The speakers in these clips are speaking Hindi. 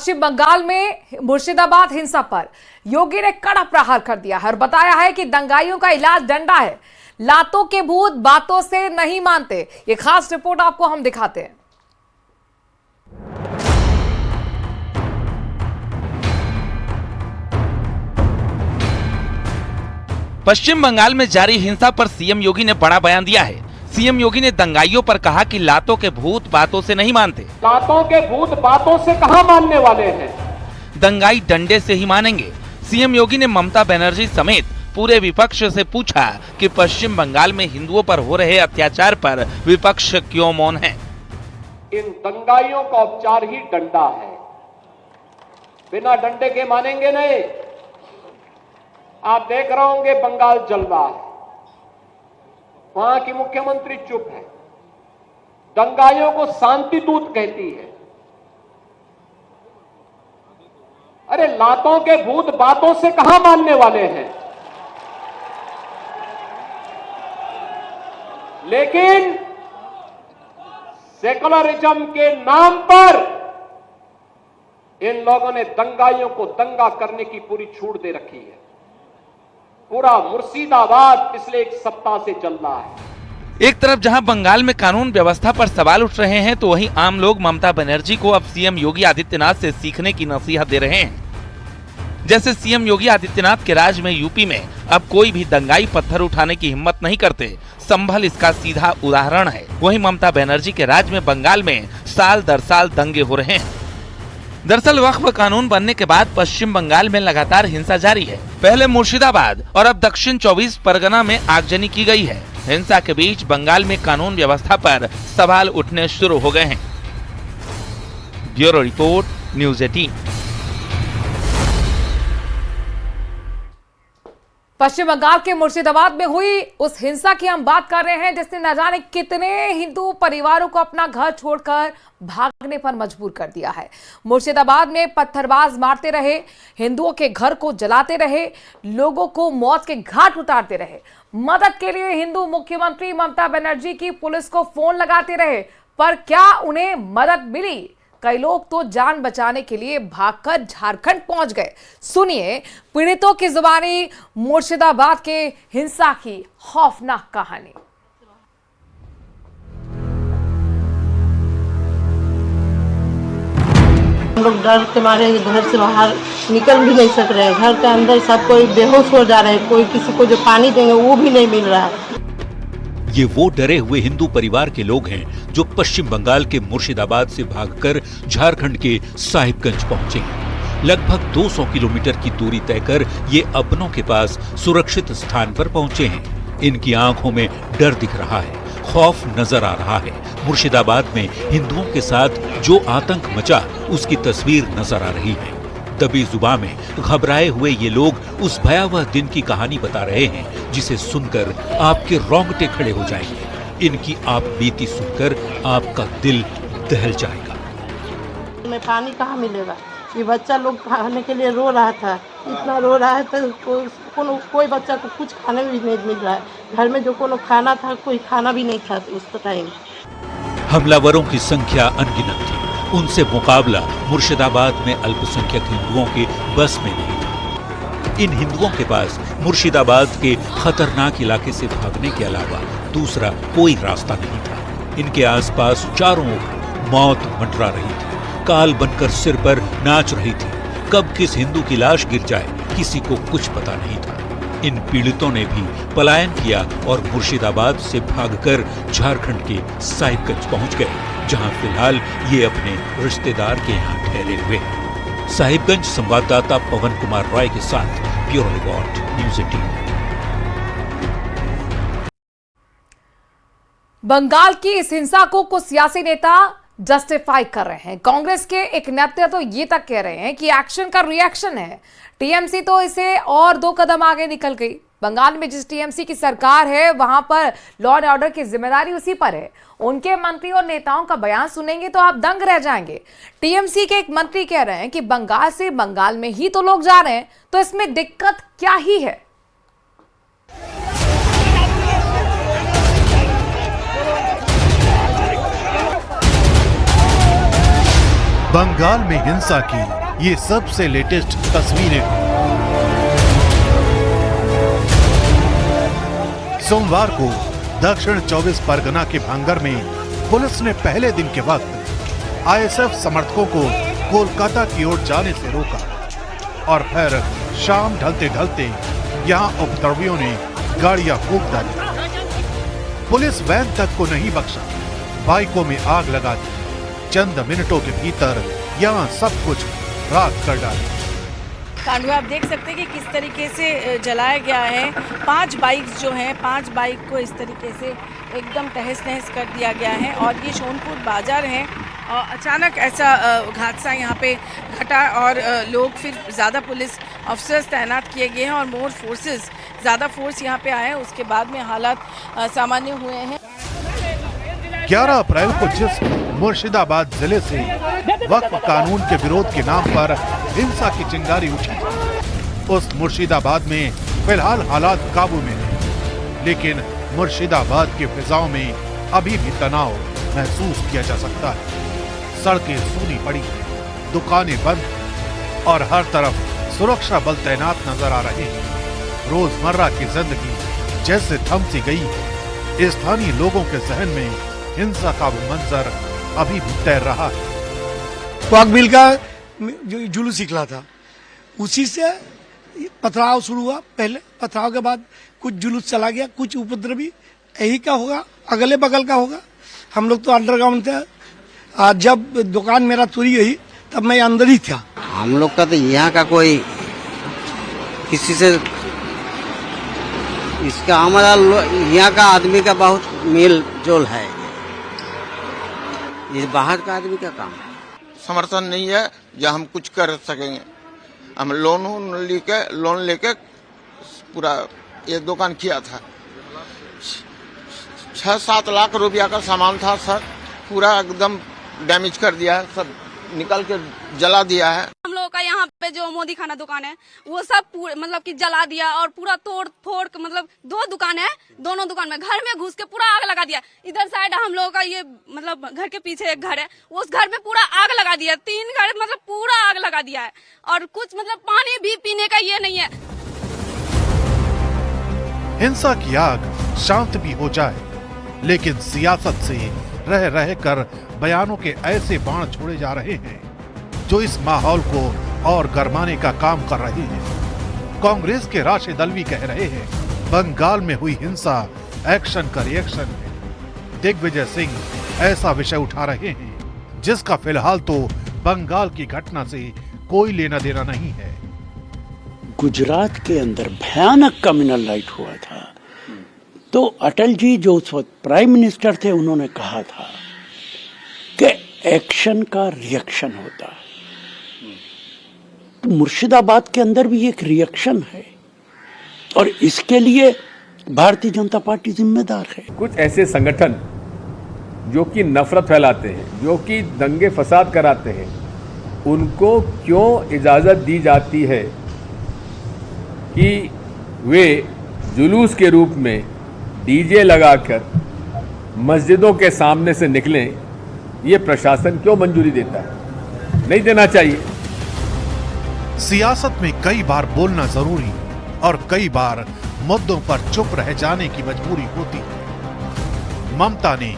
पश्चिम बंगाल में मुर्शिदाबाद हिंसा पर योगी ने कड़ा प्रहार कर दिया है और बताया है कि दंगाइयों का इलाज डंडा है। लातों के भूत बातों से नहीं मानते। ये खास रिपोर्ट आपको हम दिखाते हैं। पश्चिम बंगाल में जारी हिंसा पर सीएम योगी ने बड़ा बयान दिया है। सीएम योगी ने दंगाइयों पर कहा कि लातों के भूत बातों से नहीं मानते। लातों के भूत बातों से कहां मानने वाले हैं? दंगाई डंडे से ही मानेंगे। सीएम योगी ने ममता बनर्जी समेत पूरे विपक्ष से पूछा कि पश्चिम बंगाल में हिंदुओं पर हो रहे अत्याचार पर विपक्ष क्यों मौन है। इन दंगाइयों का उपचार ही डंडा है, बिना डंडे के मानेंगे नहीं। आप देख रहे होंगे बंगाल जल रहा है, वहां की मुख्यमंत्री चुप है, दंगाइयों को शांति दूत कहती है। अरे लातों के भूत बातों से कहां मानने वाले हैं? लेकिन सेकुलरिज्म के नाम पर इन लोगों ने दंगाइयों को दंगा करने की पूरी छूट दे रखी है। पूरा मुर्शिदाबाद पिछले एक सप्ताह से चल रहा है। एक तरफ जहां बंगाल में कानून व्यवस्था पर सवाल उठ रहे हैं, तो वहीं आम लोग ममता बनर्जी को अब सीएम योगी आदित्यनाथ से सीखने की नसीहत दे रहे हैं। जैसे सीएम योगी आदित्यनाथ के राज में यूपी में अब कोई भी दंगाई पत्थर उठाने की हिम्मत नहीं करते। संभल इसका सीधा उदाहरण है। वहीं ममता बनर्जी के राज में बंगाल में साल दर साल दंगे हो रहे हैं। दरअसल वक्फ कानून बनने के बाद पश्चिम बंगाल में लगातार हिंसा जारी है। पहले मुर्शिदाबाद और अब दक्षिण 24 परगना में आगजनी की गई है। हिंसा के बीच बंगाल में कानून व्यवस्था पर सवाल उठने शुरू हो गए हैं। Bureau report, news 18। पश्चिम बंगाल के मुर्शिदाबाद में हुई उस हिंसा की हम बात कर रहे हैं, जिसने न जाने कितने हिंदू परिवारों को अपना घर छोड़कर भागने पर मजबूर कर दिया है। मुर्शिदाबाद में पत्थरबाज मारते रहे, हिंदुओं के घर को जलाते रहे, लोगों को मौत के घाट उतारते रहे। मदद के लिए हिंदू मुख्यमंत्री ममता बनर्जी की पुलिस को फोन लगाते रहे, पर क्या उन्हें मदद मिली? कई लोग तो जान बचाने के लिए भागकर झारखंड पहुंच गए। सुनिए पीड़ितों की जुबानी मुर्शिदाबाद के हिंसा की खौफनाक कहानी। हम लोग डर के मारे घर से बाहर निकल भी नहीं सक रहे हैं। घर के अंदर सब कोई बेहोश हो जा रहे हैं। कोई किसी को जो पानी देंगे वो भी नहीं मिल रहा है। ये वो डरे हुए हिंदू परिवार के लोग हैं जो पश्चिम बंगाल के मुर्शिदाबाद से भागकर झारखंड के साहिबगंज पहुंचे हैं। लगभग 200 किलोमीटर की दूरी तय कर ये अपनों के पास सुरक्षित स्थान पर पहुंचे हैं। इनकी आंखों में डर दिख रहा है, खौफ नजर आ रहा है। मुर्शिदाबाद में हिंदुओं के साथ जो आतंक मचा उसकी तस्वीर नजर आ रही है। दबी जुबान में घबराए हुए ये लोग उस भयावह दिन की कहानी बता रहे हैं जिसे सुनकर आपके रोंगटे खड़े हो जाएंगे। इनकी आप बीती सुनकर आपका दिल दहल जाएगा। में पानी कहाँ मिलेगा? ये बच्चा लोग खाने के लिए रो रहा था, इतना रो रहा है तो कोई बच्चा को कुछ खाने भी नहीं मिल रहा है। घर में जो कोनो खाना था, कोई खाना भी नहीं था उस टाइम। हमलावरों की संख्या अनगिनत थी। उनसे मुकाबला मुर्शिदाबाद में अल्पसंख्यक हिंदुओं के बस में नहीं था। इन हिंदुओं के पास मुर्शिदाबाद के खतरनाक इलाके से भागने के अलावा दूसरा कोई रास्ता नहीं था। इनके आसपास चारों ओर मौत मंडरा रही थी, काल बनकर सिर पर नाच रही थी। कब किस हिंदू की लाश गिर जाए किसी को कुछ पता नहीं था। इन पीड़ितों ने भी पलायन किया और मुर्शिदाबाद से भागकर झारखंड के साहिबगंज पहुंच गए, जहां फिलहाल ये अपने रिश्तेदार के यहां ठहरे हुए हैं। साहिबगंज संवाददाता पवन कुमार रॉय के साथ ब्यूरो रिपोर्ट, न्यूज़ 18। बंगाल की इस हिंसा को कुछ सियासी नेता जस्टिफाई कर रहे हैं। कांग्रेस के एक नेता तो ये तक कह रहे हैं कि एक्शन का रिएक्शन है। टीएमसी तो इसे और 2 कदम आगे निकल गई। बंगाल में जिस टीएमसी की सरकार है, वहां पर लॉ एंड ऑर्डर की जिम्मेदारी उसी पर है। उनके मंत्री और नेताओं का बयान सुनेंगे तो आप दंग रह जाएंगे। टीएमसी के एक मंत्री कह रहे हैं कि बंगाल से बंगाल में ही तो लोग जा रहे हैं, तो इसमें दिक्कत क्या ही है? बंगाल में हिंसा की ये सबसे लेटेस्ट तस्वीरें। सोमवार को दक्षिण 24 परगना के भांगर में पुलिस ने पहले दिन के वक्त आईएसएफ समर्थकों को कोलकाता की ओर जाने से रोका और फिर शाम ढलते ढलते यहां उपद्रवियों ने गाड़ियां फूंक डाली। पुलिस वैन तक को नहीं बख्शा, बाइकों में आग लगा दी। चंद मिनटों के भीतर यहाँ सब कुछ राख कर डाली। कांडू आप देख सकते हैं कि किस तरीके से जलाया गया है। 5 बाइक्स जो हैं, 5 बाइक को इस तरीके से एकदम तहस नहस कर दिया गया है। और ये सोनपुर बाजार है और अचानक ऐसा हादसा यहाँ पे घटा और लोग फिर ज़्यादा पुलिस ऑफिसर्स तैनात किए गए हैं और मोर फोर्सेस ज़्यादा फोर्स यहाँ पे आए हैं। उसके बाद में हालात सामान्य हुए हैं। 11 अप्रैल को जिस मुर्शिदाबाद जिले से वक्फ कानून के विरोध के नाम पर हिंसा की चिंगारी उठी, उस मुर्शिदाबाद में फिलहाल हालात काबू में हैं, लेकिन मुर्शिदाबाद की फिजाओं में अभी भी तनाव महसूस किया जा सकता है। सड़कें सूनी पड़ी हैं, दुकानें बंद और हर तरफ सुरक्षा बल तैनात नजर आ रहे हैं। रोजमर्रा की जिंदगी जैसे थम सी गई है। स्थानीय लोगों के जहन में हिंसा का वो मंजर अभी भी तैर रहा है। वाकबिल का जो जुलूस निकला था, उसी से पथराव शुरू हुआ। पहले पथराव के बाद कुछ जुलूस चला गया, कुछ उपद्रवी। यही का होगा, अगले बगल का होगा। हम लोग तो अंडरग्राउंड थे। आज जब दुकान मेरा चोरी हुई तब मैं अंदर ही था। हम लोग का तो यहाँ का कोई किसी से इसका हमारा यहाँ का आदमी का बहुत मेल जोल है। ये बाहर का आदमी का काम है। समर्थन नहीं है जो हम कुछ कर सकेंगे। हम लोन लेके पूरा ये दुकान किया था। 6-7 लाख रुपया का सामान था सर, पूरा एकदम डैमेज कर दिया है, सब निकल के जला दिया है। हम लोगों का यहाँ पे जो मोदी खाना दुकान है वो सब मतलब कि जला दिया और पूरा तोड़ फोड़ के, मतलब 2 दुकान है, दोनों दुकान में घर में घुस के पूरा आग लगा दिया। इधर साइड हम लोगों का ये मतलब घर के पीछे एक घर है, उस घर में पूरा आग लगा दिया। 3 घर मतलब पूरा आग लगा दिया है और कुछ मतलब पानी भी पीने का ये नहीं है। हिंसा की आग शांत भी हो जाए, लेकिन सियासत से रह रह कर बयानों के ऐसे बाण छोड़े जा रहे हैं जो इस माहौल को और गरमाने का काम कर रहे हैं। कांग्रेस के राष्ट्रीय दल भी कह रहे हैं बंगाल में हुई हिंसा एक्शन का रिएक्शन है। दिग्विजय सिंह ऐसा विषय उठा रहे हैं जिसका फिलहाल तो बंगाल की घटना से कोई लेना देना नहीं है। गुजरात के अंदर भयानक कम्युनल राइट हुआ था, तो अटल जी जो उस वक्त प्राइम मिनिस्टर थे उन्होंने कहा था कि एक्शन का रिएक्शन होता है। तो मुर्शिदाबाद के अंदर भी एक रिएक्शन है और इसके लिए भारतीय जनता पार्टी जिम्मेदार है। कुछ ऐसे संगठन जो कि नफरत फैलाते हैं, जो कि दंगे फसाद कराते हैं, उनको क्यों इजाज़त दी जाती है कि वे जुलूस के रूप में डीजे लगाकर मस्जिदों के सामने से निकलें? ये प्रशासन क्यों मंजूरी देता है? नहीं देना चाहिए। सियासत में कई बार बोलना जरूरी और कई बार मुद्दों पर चुप रह जाने की मजबूरी होती है। ममता ने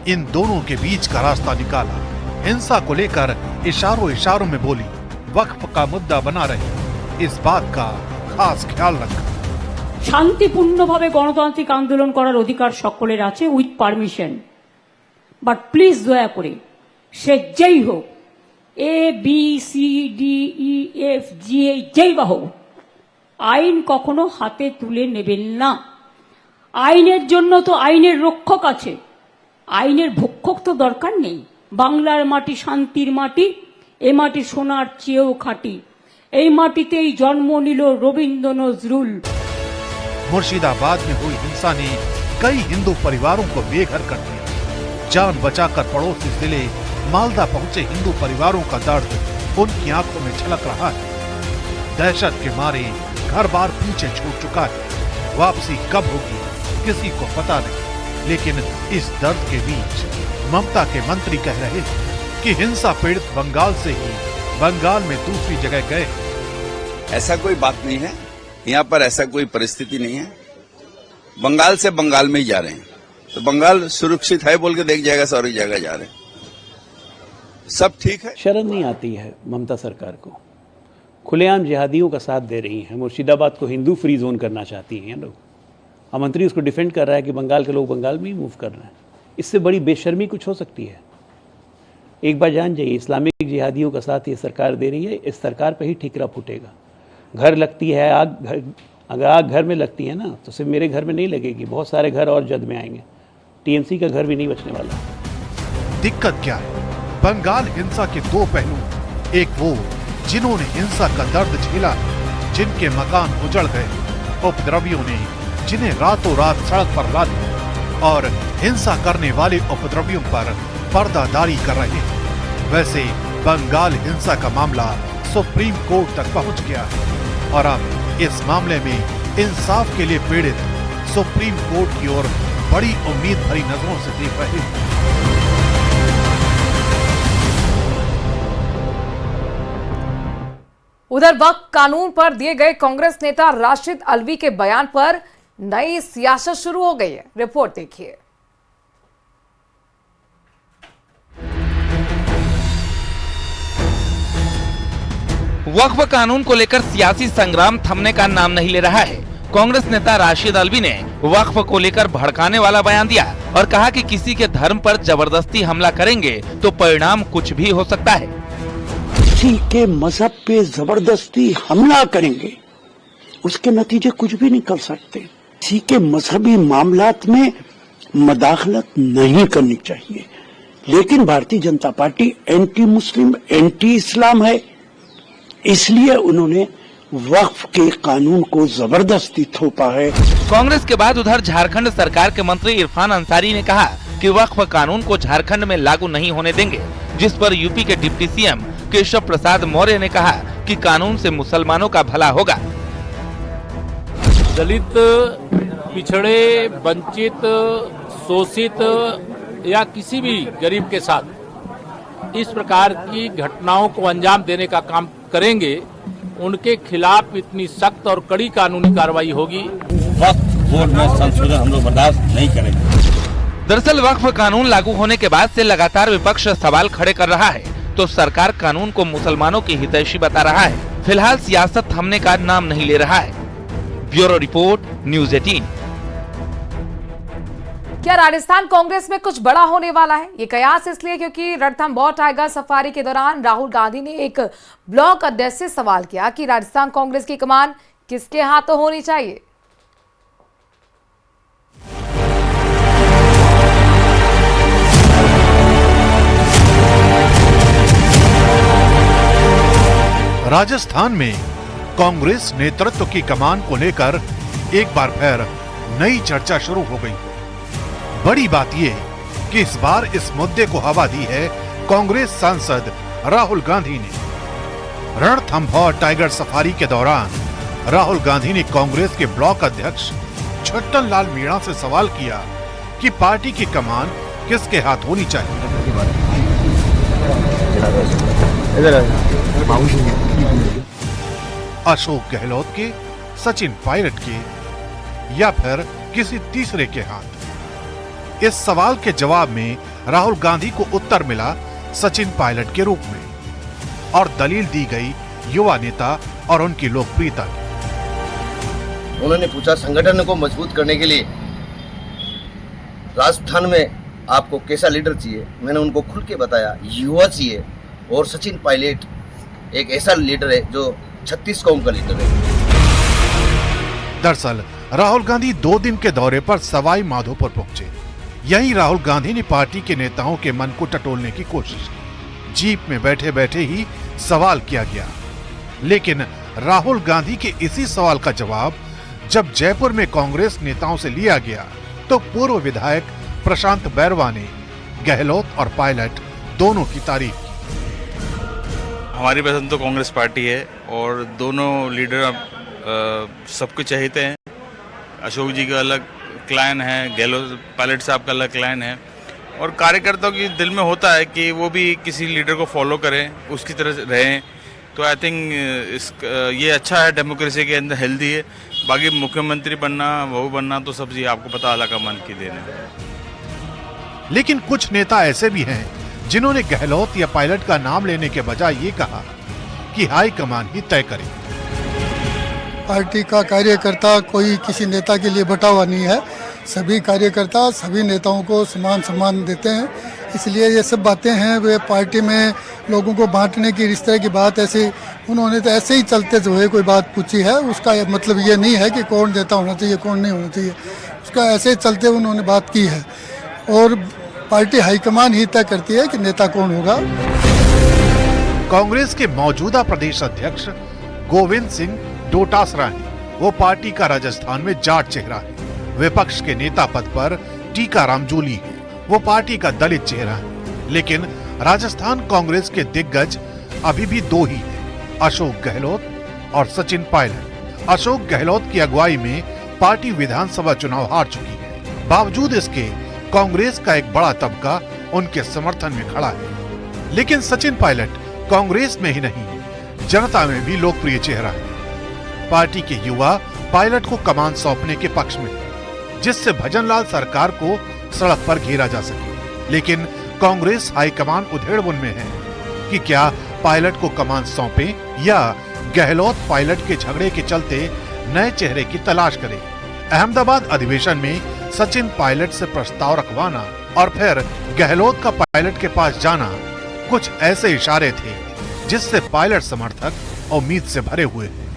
इन दोनों के बीच का रास्ता निकाला। हिंसा को लेकर इशारों में बोली, वक्फ का मुद्दा बना रही, इस बात का खास ख्याल रखा। শান্তিপূর্ণভাবে গণতান্ত্রিক আন্দোলন করার অধিকার সকলের আছে উইথ পারমিশন, বাট প্লিজ দয়া করে সে যেই হোক, ABCDEFG যেই বা হোক, আইন কখনো হাতে তুলে নেবেন না। আইনের জন্য তো আইনের রক্ষক আছে, আইনের ভক্ষক তো দরকার নেই। বাংলার মাটি শান্তির মাটি, এ মাটি সোনার চেয়েও খাঁটি, এই মাটিতেই জন্ম নিল রবীন্দ্র নজরুল। मुर्शिदाबाद में हुई हिंसा ने कई हिंदू परिवारों को बेघर कर दिया। जान बचाकर पड़ोसी जिले मालदा पहुंचे हिंदू परिवारों का दर्द उनकी आंखों में झलक रहा है। दहशत के मारे घर बार पीछे छूट चुका है। वापसी कब होगी किसी को पता नहीं, लेकिन इस दर्द के बीच ममता के मंत्री कह रहे हैं कि हिंसा पीड़ित बंगाल से ही बंगाल में दूसरी जगह गए। ऐसा कोई बात नहीं है, यहाँ पर ऐसा कोई परिस्थिति नहीं है। बंगाल से बंगाल में ही जा रहे हैं, तो बंगाल सुरक्षित है बोल के देख जाएगा, सारी जगह जा रहे हैं, सब ठीक है। शर्म नहीं आती है ममता सरकार को, खुलेआम जिहादियों का साथ दे रही हैं। मुर्शिदाबाद को हिंदू फ्री जोन करना चाहती हैं लोग। अब मंत्री उसको डिफेंड कर रहा है कि बंगाल के लोग बंगाल में ही मूव कर रहे हैं। इससे बड़ी बेशर्मी कुछ हो सकती है? एक बार जान जाइए, इस्लामिक जिहादियों का साथ ये सरकार दे रही है, इस सरकार पर ही ठिकरा फूटेगा। घर लगती है आग, अगर आग घर में लगती है ना, तो सिर्फ मेरे घर में नहीं लगेगी, बहुत सारे घर और जद में आएंगे। टीएमसी का घर भी नहीं बचने वाला। दिक्कत क्या है? बंगाल हिंसा के दो पहलू, एक वो जिन्होंने हिंसा का दर्द झेला, जिनके मकान उजड़ गए, उपद्रवियों ने जिन्हें रातों रात सड़क पर ला दिया, और हिंसा करने वाले उपद्रवियों पर पर्दादारी कर रहे हैं। वैसे बंगाल हिंसा का मामला सुप्रीम कोर्ट तक पहुंच गया है और अब इस मामले में इंसाफ के लिए पीड़ित सुप्रीम कोर्ट की ओर बड़ी उम्मीद भरी नजरों से देख रहे हैं। उधर वक्फ कानून पर दिए गए कांग्रेस नेता राशिद अलवी के बयान पर नई सियासत शुरू हो गई है। रिपोर्ट देखिए। वक्फ कानून को लेकर सियासी संग्राम थमने का नाम नहीं ले रहा है। कांग्रेस नेता राशिद अलवी ने वक्फ को लेकर भड़काने वाला बयान दिया और कहा कि किसी के धर्म पर जबरदस्ती हमला करेंगे तो परिणाम कुछ भी हो सकता है। किसी के मजहब पे जबरदस्ती हमला करेंगे, उसके नतीजे कुछ भी निकल सकते। किसी के मजहबी मामलात में मदाखलत नहीं करनी चाहिए, लेकिन Bharatiya Janata party anti Muslim, anti इस्लाम है, इसलिए उन्होंने वक्फ के कानून को जबरदस्ती थोपा है। कांग्रेस के बाद उधर झारखंड सरकार के मंत्री इरफान अंसारी ने कहा कि वक्फ कानून को झारखंड में लागू नहीं होने देंगे, जिस पर यूपी के डिप्टी सीएम केशव प्रसाद मौर्य ने कहा कि कानून से मुसलमानों का भला होगा। दलित, पिछड़े, वंचित, शोषित या किसी भी गरीब के साथ इस प्रकार की घटनाओं को अंजाम देने का काम करेंगे, उनके खिलाफ इतनी सख्त और कड़ी कानूनी कार्रवाई होगी। वक्फ बोर्ड में संशोधन हम लोग बर्दाश्त नहीं करेंगे। दरअसल वक्फ कानून लागू होने के बाद से लगातार विपक्ष सवाल खड़े कर रहा है, तो सरकार कानून को मुसलमानों की हितैषी बता रहा है। फिलहाल सियासत थमने का नाम नहीं ले रहा है। Bureau report, news 18। क्या राजस्थान कांग्रेस में कुछ बड़ा होने वाला है? ये कयास इसलिए क्योंकि रणथंभौर टाइगर सफारी के दौरान राहुल गांधी ने एक ब्लॉक अध्यक्ष से सवाल किया कि राजस्थान कांग्रेस की कमान किसके हाथों होनी चाहिए। राजस्थान में कांग्रेस नेतृत्व की कमान को लेकर एक बार फिर नई चर्चा शुरू हो गई। बड़ी बात यह कि इस बार इस मुद्दे को हवा दी है कांग्रेस सांसद राहुल गांधी ने। रणथंभौर टाइगर सफारी के दौरान राहुल गांधी ने कांग्रेस के ब्लॉक अध्यक्ष छट्टन लाल मीणा से सवाल किया कि पार्टी की कमान किसके हाथ होनी चाहिए। अशोक गहलोत के, सचिन पायलट के, या फिर किसी तीसरे के हाथ? इस सवाल के जवाब में राहुल गांधी को उत्तर मिला सचिन पायलट के रूप में, और दलील दी गई युवा नेता और उनकी लोकप्रियता की। उन्होंने पूछा संगठन को मजबूत करने के लिए राजस्थान में आपको कैसा लीडर चाहिए। मैंने उनको खुल के बताया युवा चाहिए, और सचिन पायलट एक ऐसा लीडर है जो 36 कौम का लीडर है। दरअसल राहुल गांधी 2 दिन के दौरे पर सवाई माधोपुर पहुंचे। यहीं राहुल गांधी ने पार्टी के नेताओं के मन को टटोलने की कोशिश की। जीप में बैठे बैठे ही सवाल किया गया, लेकिन राहुल गांधी के इसी सवाल का जवाब जब जयपुर में कांग्रेस नेताओं से लिया गया, तो पूर्व विधायक प्रशांत बैरवा ने गहलोत और पायलट दोनों की तारीफ की। हमारी पसंद तो कांग्रेस पार्टी है, और दोनों लीडर सबको चाहते हैं। अशोक जी का अलग क्लाइन है, गहलोत पायलट साहब का अलग क्लाइन है, और कार्यकर्ताओं की दिल में होता है कि वो भी किसी लीडर को फॉलो करें, उसकी तरह रहें। तो आई थिंक ये अच्छा है, डेमोक्रेसी के अंदर हेल्दी है। बाकी मुख्यमंत्री बनना, वो बनना तो सब जी आपको पता अल्लाह का मन की देन है। लेकिन कुछ नेता ऐसे भी हैं जिन्होंने गहलोत या पायलट का नाम लेने के बजाय ये कहा कि हाईकमान ही तय करे। पार्टी का कार्यकर्ता कोई किसी नेता के लिए बटा हुआ नहीं है। सभी कार्यकर्ता सभी नेताओं को समान सम्मान देते हैं। इसलिए ये सब बातें हैं वे पार्टी में लोगों को बांटने की, इस तरह की बात ऐसी उन्होंने तो ऐसे ही चलते हुए कोई बात पूछी है। उसका मतलब ये नहीं है कि कौन नेता होना चाहिए कौन नहीं होना चाहिए, उसका ऐसे चलते हुए उन्होंने बात की है। और पार्टी हाईकमान ही तय करती है कि नेता कौन होगा। कांग्रेस के मौजूदा प्रदेश अध्यक्ष गोविंद सिंह डोटासरा हैं। वो पार्टी का राजस्थान में जाट चेहरा है। विपक्ष के नेता पद पर टीकाराम जूली है। वो पार्टी का दलित चेहरा है। लेकिन राजस्थान कांग्रेस के दिग्गज अभी भी दो ही हैं, अशोक गहलोत और सचिन पायलट। अशोक गहलोत की अगुवाई में पार्टी विधानसभा चुनाव हार चुकी है। बावजूद इसके कांग्रेस का एक बड़ा तबका उनके समर्थन में खड़ा है। लेकिन सचिन पायलट कांग्रेस में ही नहीं, जनता में भी लोकप्रिय चेहरा है। पार्टी के युवा पायलट को कमान सौंपने के पक्ष में, जिससे भजनलाल सरकार को सड़क पर घेरा जा सके। लेकिन कांग्रेस हाईकमान उधेड़बुन में है कि क्या पायलट को कमान सौंपे या गहलोत पायलट के झगड़े के चलते नए चेहरे की तलाश करे। अहमदाबाद अधिवेशन में सचिन पायलट से प्रस्ताव रखवाना और फिर गहलोत का पायलट के पास जाना कुछ ऐसे इशारे थे जिससे पायलट समर्थक उम्मीद से भरे हुए हैं।